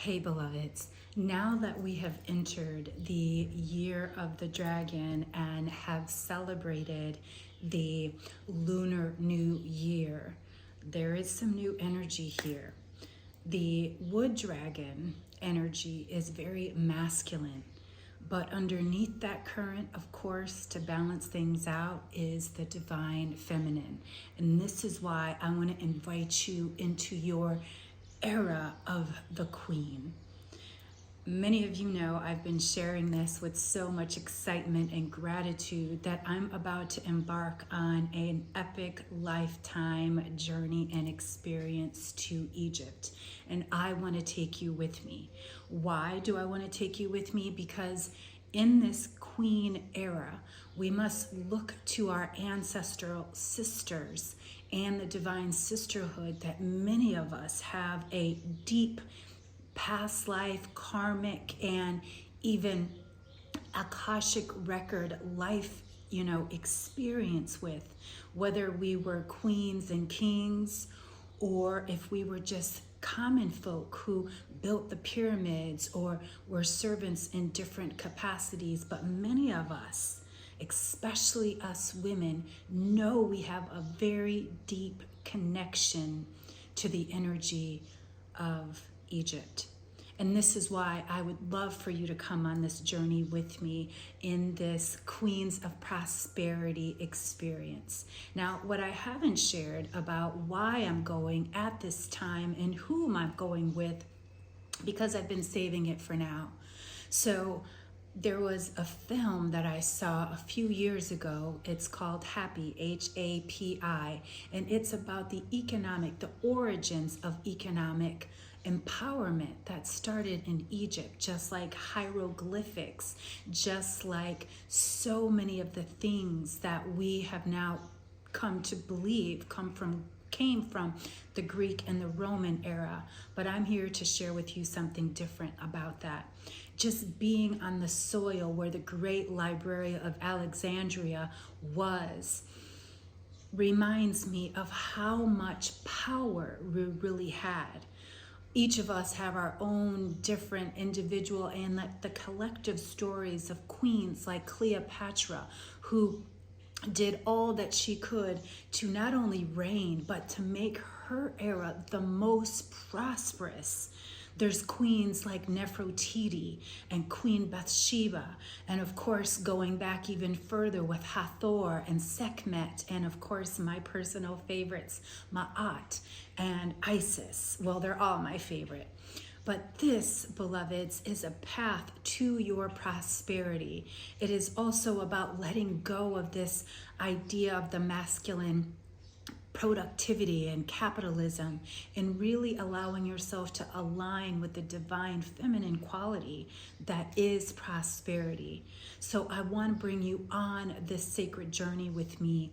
Hey beloveds, now that we have entered the year of the dragon and have celebrated the lunar new year, there is some new energy here. The wood dragon energy is very masculine, but underneath that current, of course, to balance things out is the divine feminine. And this is why I want to invite you into your era of the queen. Many of you know I've been sharing this with so much excitement and gratitude that I'm about to embark on an epic lifetime journey and experience to Egypt. And I want to take you with me. Why do I want to take you with me? Because in this queen era, we must look to our ancestral sisters and the divine sisterhood that many of us have a deep past life, karmic, and even Akashic record life, experience with, whether we were queens and kings or if we were just common folk who built the pyramids or were servants in different capacities. But many of us, especially us women, know we have a very deep connection to the energy of Egypt. And this is why I would love for you to come on this journey with me in this Queens of Prosperity experience. Now, what I haven't shared about why I'm going at this time and whom I'm going with, because I've been saving it for now. So there was a film that I saw a few years ago. It's called Happy, H-A-P-I, and it's about the origins of economic empowerment that started in Egypt, just like hieroglyphics, just like so many of the things that we have now come to believe came from the Greek and the Roman era. But I'm here to share with you something different about that. Just being on the soil where the great library of Alexandria was reminds me of how much power we really had. Each of us have our own different individual and the collective stories of queens like Cleopatra, who did all that she could to not only reign, but to make her era the most prosperous. There's queens like Nefertiti and Queen Bathsheba, and of course going back even further with Hathor and Sekhmet, and of course my personal favorites, Ma'at and Isis. Well, they're all my favorite. But this, beloveds, is a path to your prosperity. It is also about letting go of this idea of the masculine productivity and capitalism, and really allowing yourself to align with the divine feminine quality that is prosperity. So I want to bring you on this sacred journey with me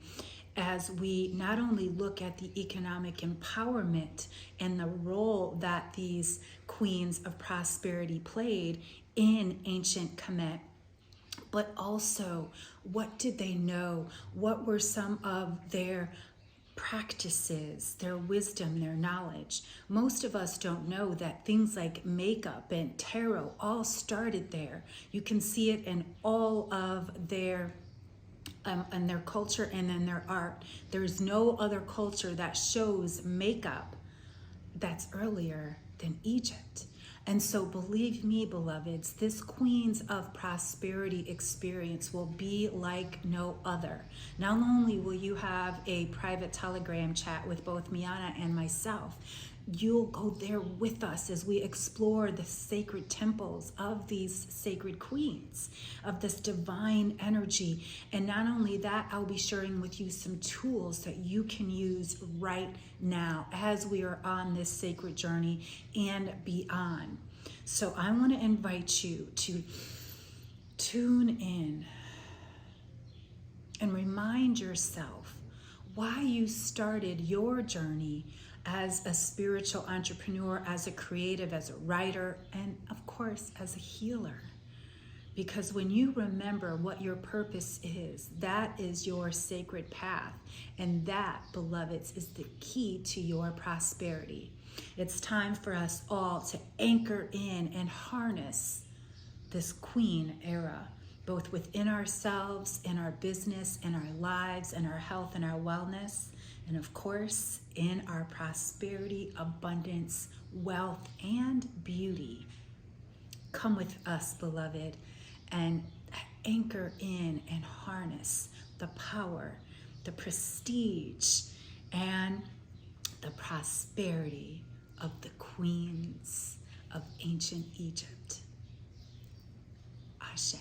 as we not only look at the economic empowerment and the role that these queens of prosperity played in ancient Kemet, but also what did they know? What were some of their practices, their wisdom, their knowledge? Most of us don't know that things like makeup and tarot all started there. You can see it in all of their and their culture and in their art. There's no other culture that shows makeup that's earlier than Egypt. And so believe me, beloveds, this Queens of Prosperity experience will be like no other. Not only will you have a private Telegram chat with both Miana and myself, you'll go there with us as we explore the sacred temples of these sacred queens, of this divine energy. And not only that, I'll be sharing with you some tools that you can use right now as we are on this sacred journey and beyond. So I want to invite you to tune in and remind yourself why you started your journey as a spiritual entrepreneur, as a creative, as a writer, and of course, as a healer. Because when you remember what your purpose is, that is your sacred path. And that, beloveds, is the key to your prosperity. It's time for us all to anchor in and harness this queen era, both within ourselves, in our business, in our lives, in our health and our wellness, and of course, in our prosperity, abundance, wealth, and beauty. Come with us, beloved, and anchor in and harness the power, the prestige, and the prosperity of the queens of ancient Egypt. Ashe.